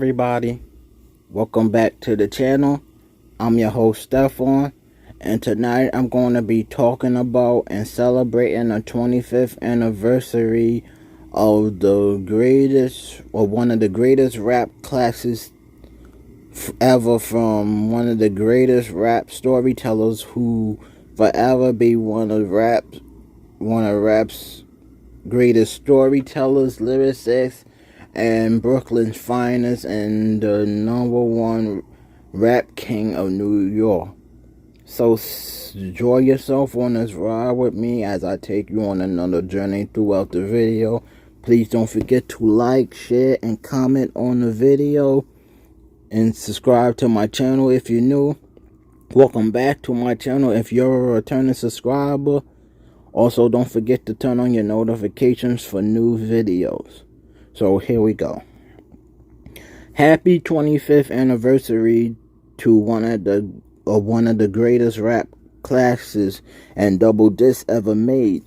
everybody? Welcome back to the channel. I'm your host Stefan, and tonight I'm going to be talking about and celebrating the 25th anniversary of one of the greatest rap classes ever, from one of the greatest rap storytellers who forever be one of rap's greatest storytellers, lyricists, and Brooklyn's finest, and the number one rap king of New York. So enjoy yourself on this ride with me as I take you on another journey throughout the video. Please don't forget to like, share, and comment on the video, and subscribe to my channel if you're new. Welcome back to my channel if you're a returning subscriber. Also, don't forget to turn on your notifications for new videos. So here we go. Happy 25th anniversary to one of the greatest rap classes and double discs ever made.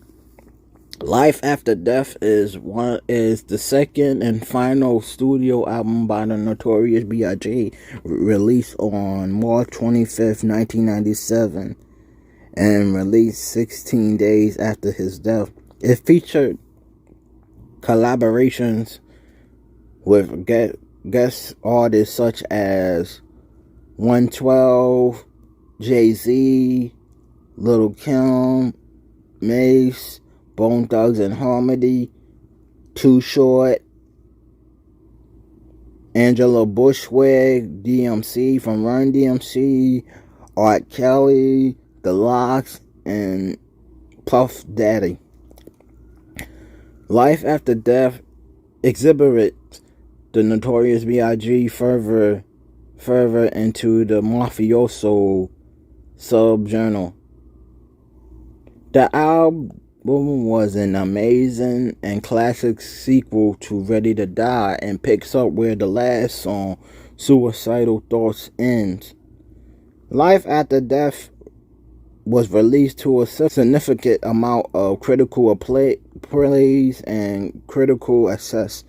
Life After Death is the second and final studio album by the Notorious B.I.G., released on March 25th, 1997, and released 16 days after his death. It featured collaborations with guest artists such as 112, Jay-Z, Lil' Kim, Mace, Bone Thugs and Harmony, Too Short, Angela Bushwick, DMC from Run DMC, Art Kelly, The LOX, and Puff Daddy. Life After Death exhibits the Notorious B.I.G. further into the mafioso subgenre. The album was an amazing and classic sequel to Ready to Die, and picks up where the last song, Suicidal Thoughts, ends. Life After Death was released to a significant amount of critical praise and critical access.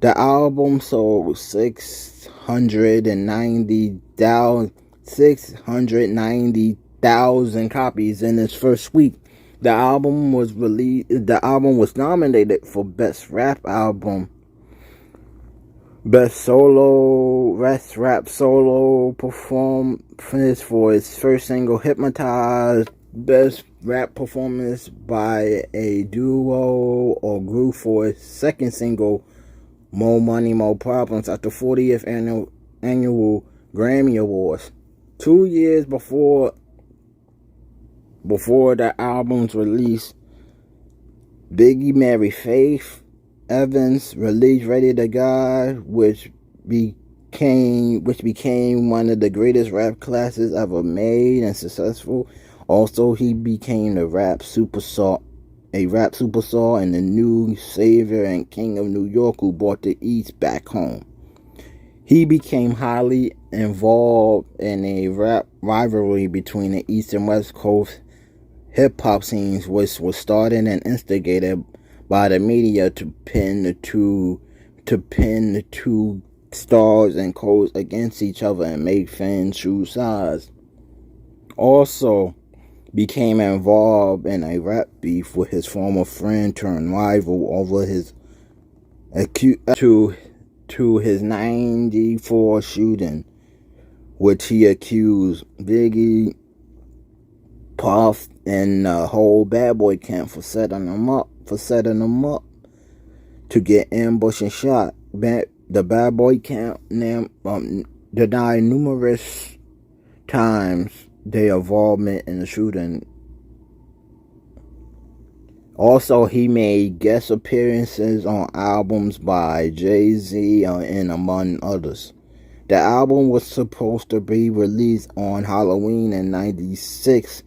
The album sold 690,000 copies in its first week. The album was nominated for Best Rap Album, Best Rap Solo Performance for its first single, Hypnotized, Best Rap Performance by a Duo or Group for its second single, More Money, More Problems, at the 40th annual Grammy Awards. 2 years before the album's release, Biggie married Faith Evans, released Ready to Die, which became one of the greatest rap classes ever made and successful. Also, he became a rap superstar and the new savior and king of New York who brought the East back home. He became highly involved in a rap rivalry between the East and West Coast hip-hop scenes, which was started and instigated by the media to pin the two stars and codes against each other and make fans choose sides. Also became involved in a rap beef with his former friend turned rival over his his 94 shooting, which he accused Biggie, Puff, and the whole Bad Boy camp for setting them up to get ambushed and shot. The Bad Boy camp denied numerous times their involvement in the shooting. Also, he made guest appearances on albums by Jay-Z and among others. The album was supposed to be released on Halloween in '96,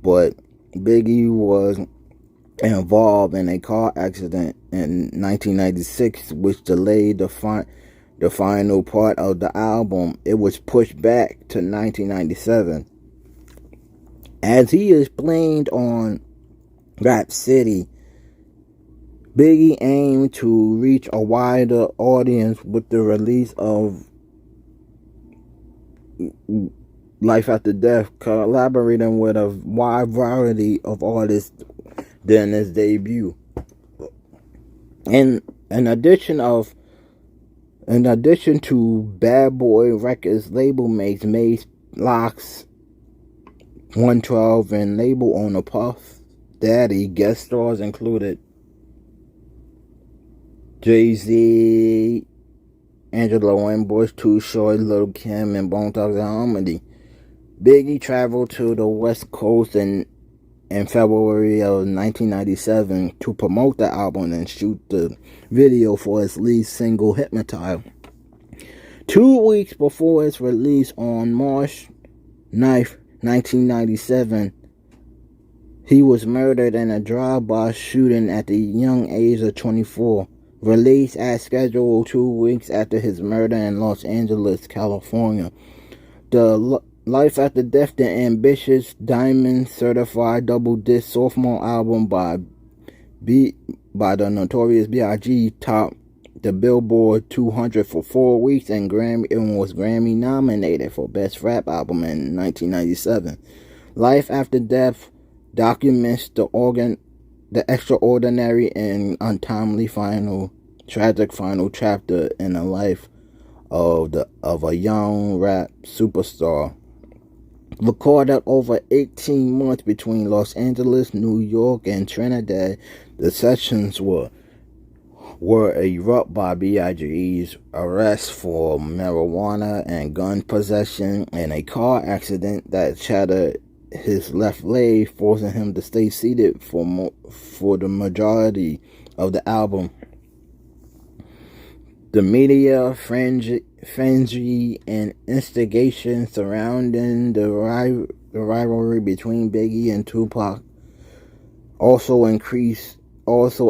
but Biggie was involved in a car accident in 1996, which delayed the final part of the album. It was pushed back to 1997. As he explained on Rap City, Biggie aimed to reach a wider audience with the release of Life After Death, collaborating with a wide variety of artists during his debut. In addition to Bad Boy Records label mates Mace Locks 112 and label owner Puff Daddy, guest stars included Jay-Z, Angela Winbush, Too Short, Lil' Kim, and Bone Thugs-n-Harmony. Biggie traveled to the West Coast in February of 1997 to promote the album and shoot the video for its lead single, Hypnotize. 2 weeks before its release on March 9th, 1997, he was murdered in a drive-by shooting at the young age of 24. Released as scheduled 2 weeks after his murder in Los Angeles, California. The Life After Death, the ambitious Diamond certified double disc sophomore album by the Notorious B.I.G. topped the Billboard 200 for 4 weeks and was Grammy nominated for Best Rap Album in 1997. Life After Death documents the extraordinary and untimely tragic final chapter in the life of a young rap superstar. Recorded over 18 months between Los Angeles, New York, and Trinidad, the sessions were erupted by B.I.G.'s arrest for marijuana and gun possession and a car accident that shattered his left leg, forcing him to stay seated for the majority of the album. The media frenzy and instigation surrounding the rivalry between Biggie and Tupac also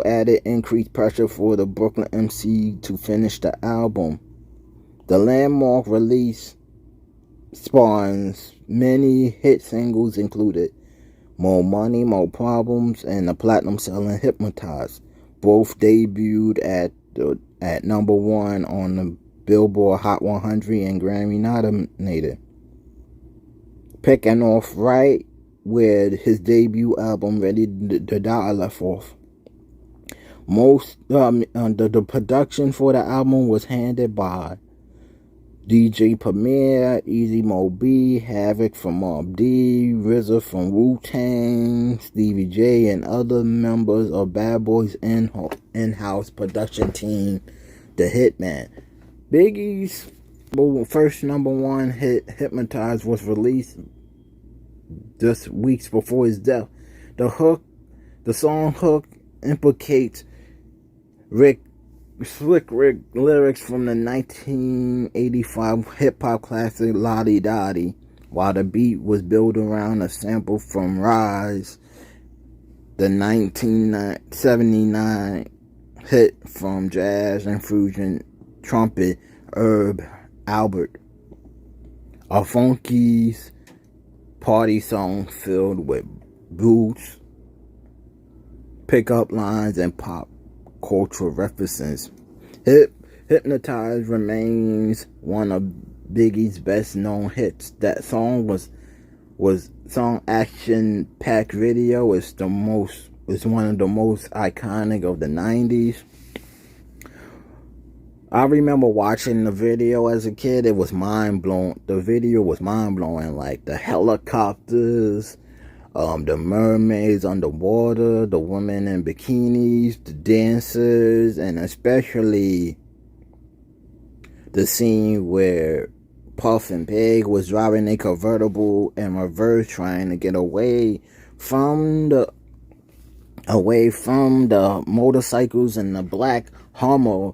added increased pressure for the Brooklyn MC to finish the album. The landmark release spawns many hit singles included More Money, More Problems, and the platinum-selling Hypnotize. Both debuted at number 1 on the Billboard Hot 100 and Grammy nominated. Picking off right where his debut album Ready to Die left off. The production for the album was handled by DJ Premier, Easy Mo B, Havoc from Mobb D, RZA from Wu-Tang, Stevie J, and other members of Bad Boy's in-house production team, The Hitman. Biggie's first number 1 hit, Hypnotize, was released just weeks before his death. The song hook implicates Slick Rick lyrics from the 1985 hip-hop classic La Di Da Di, while the beat was built around a sample from Rise, the 1979 hit from jazz and fusion trumpet Herb Alpert. A funky's party song filled with boots, pickup lines, and pop cultural references. Hypnotize remains one of Biggie's best known hits. That song was song action packed video is one of the most iconic of the 90s. I remember watching the video as a kid. It was mind blowing. The video was mind blowing, like the helicopters, the mermaids underwater, the women in bikinis, the dancers, and especially the scene where Puff and Pig was driving a convertible in reverse, trying to get away from the motorcycles, and the black Hummer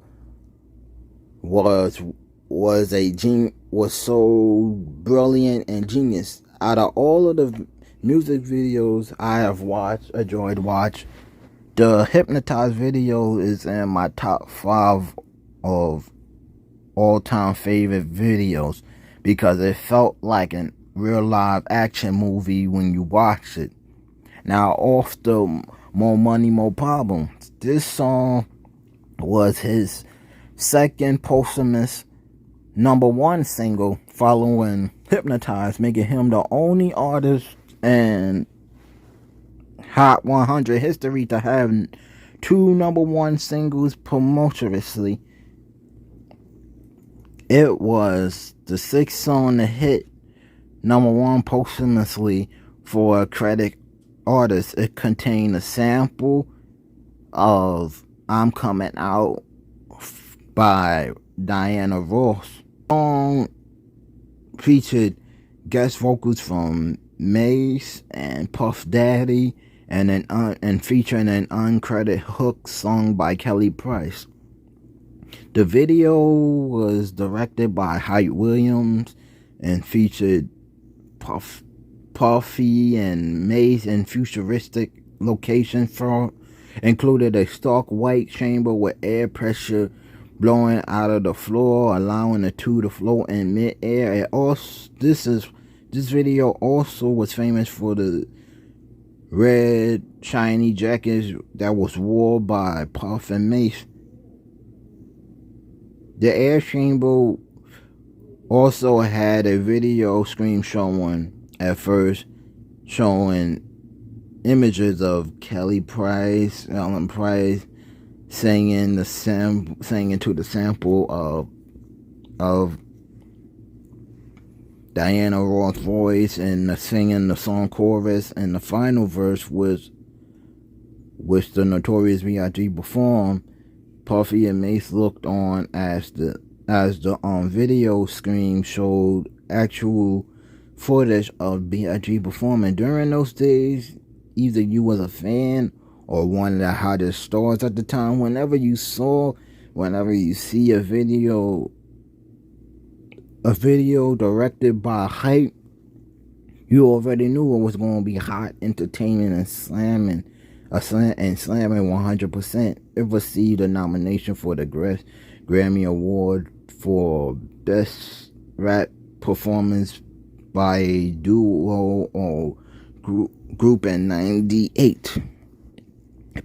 was so brilliant and genius. Out of all of the music videos I have enjoyed watch, the Hypnotize video is in my top 5 of all-time favorite videos because it felt like a real live action movie when you watch it. Now, off the More Money, More Problems. This song was his second posthumous #1 single following Hypnotize, making him the only artist in Hot 100 history to have 2 #1 singles posthumously. It was the 6th song to hit #1 posthumously for a credit artist. It contained a sample of I'm Coming Out by Diana Ross. The song featured guest vocals from Mace and Puff Daddy and featuring an uncredited hook sung by Kelly Price. The video was directed by Hype Williams and featured Puffy and Mace in futuristic locations, included a stark white chamber with air pressure blowing out of the floor, allowing the two to float in midair. This video also was famous for the red shiny jackets that was worn by Puff and Mace. The air chamber also had a video screen showing images of Kelly Price, Ellen Price, singing to the sample of Diana Ross' voice and singing the song chorus, and the final verse which the Notorious B.I.G. performed. Puffy and Mace looked on as the video screen showed actual footage of B.I.G. performing. During those days, either you was a fan or one of the hottest stars at the time. Whenever you see a video directed by Hype, you already knew it was going to be hot, entertaining, and slamming 100%. It received a nomination for the Grammy Award for Best Rap Performance by a Duo or Group in '98.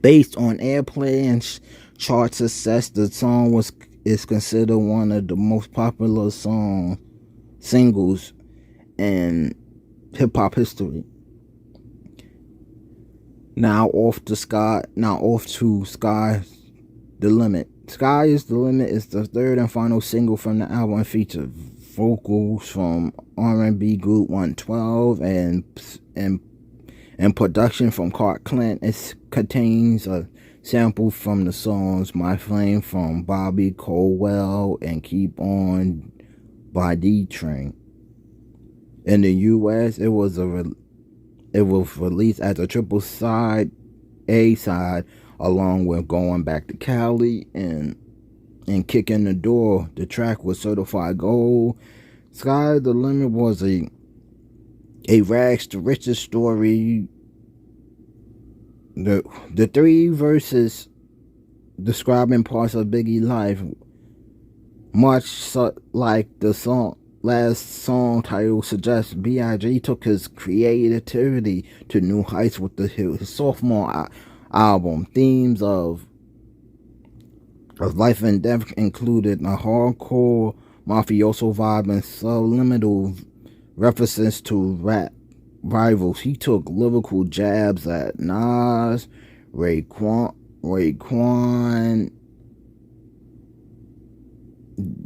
Based on airplay and chart success, the song is considered one of the most popular singles in hip-hop history. Now off to Sky's The Limit. Sky is the Limit is the third and final single from the album, and featured vocals from R&B group 112 and production from Clark Clint. It contains a sample from the songs My Flame from Bobby Caldwell and Keep On by D-Train. In the US, it was released as a triple A-side, along with Going Back to Cali and Kicking the Door. The track was certified gold. Sky the Limit was a rags to riches story. The 3 verses describing parts of Biggie's life, much like the last song title suggests. B.I.G. took his creativity to new heights with his sophomore album. Themes of life and death included a hardcore mafioso vibe and subliminal references to rap rivals. He took lyrical jabs at Nas, Raekwon,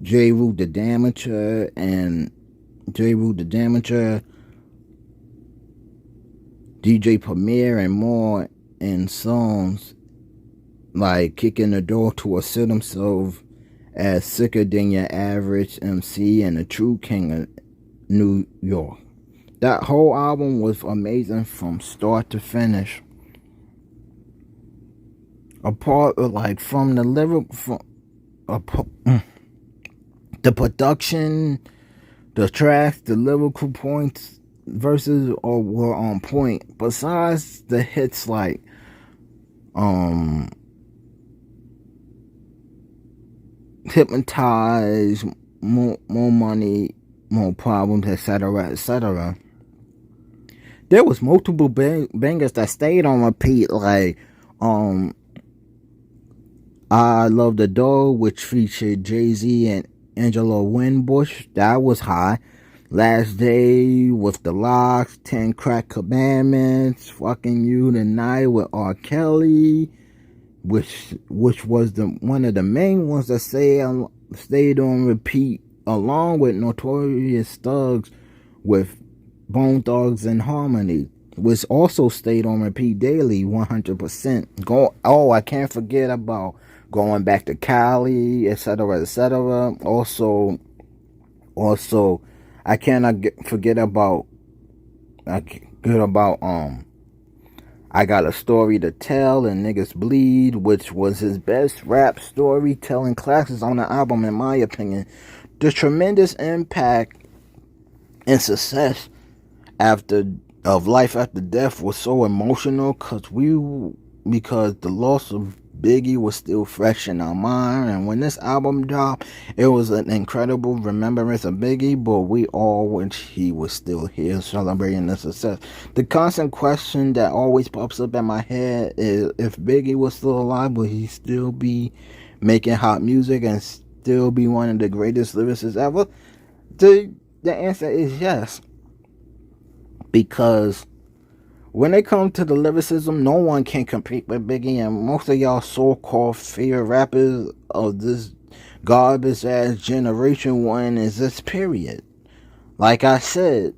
Jeru the Damager, DJ Premier, and more in songs like Kicking the Door to assert himself as sicker than your average MC and a true king of New York. That whole album was amazing from start to finish. Apart from the the production, the tracks, the lyrical points, verses were on point. Besides the hits like Hypnotize, More Money, More Problems, etc. There was multiple bangers that stayed on repeat, like I Love the Dog, which featured Jay-Z and Angela Winbush. That was high. Last Day with the Locks, 10 Crack Commandments, Fucking You Tonight with R. Kelly, which was one of the main ones that stayed on repeat, along with Notorious Thugs with Bone Thugs and Harmony, which also stayed on repeat daily, 100%. I can't forget about Going Back to Cali, etc., etc. Also, I cannot forget about I Got a Story to Tell and Niggas Bleed, which was his best rap storytelling classics on the album, in my opinion. The tremendous impact and success of Life After Death was so emotional because the loss of Biggie was still fresh in our mind, and when this album dropped, it was an incredible remembrance of Biggie, but we all wish he was still here celebrating the success. The constant question that always pops up in my head is, if Biggie was still alive, would he still be making hot music and still be one of the greatest lyricists ever? The answer is yes, because when it comes to the lyricism, no one can compete with Biggie, and most of y'all so-called fear rappers of this garbage-ass generation one is this period. Like I said,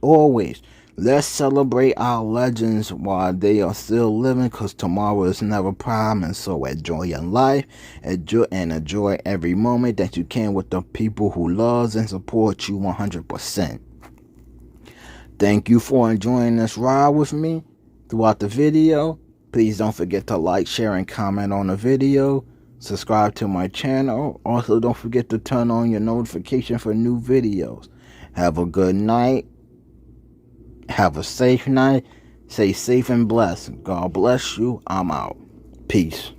always, let's celebrate our legends while they are still living, because tomorrow is never promised. So enjoy your life, enjoy every moment that you can with the people who loves and support you 100%. Thank you for enjoying this ride with me throughout the video. Please don't forget to like, share, and comment on the video. Subscribe to my channel. Also, don't forget to turn on your notification for new videos. Have a good night. Have a safe night. Stay safe and blessed. God bless you. I'm out. Peace.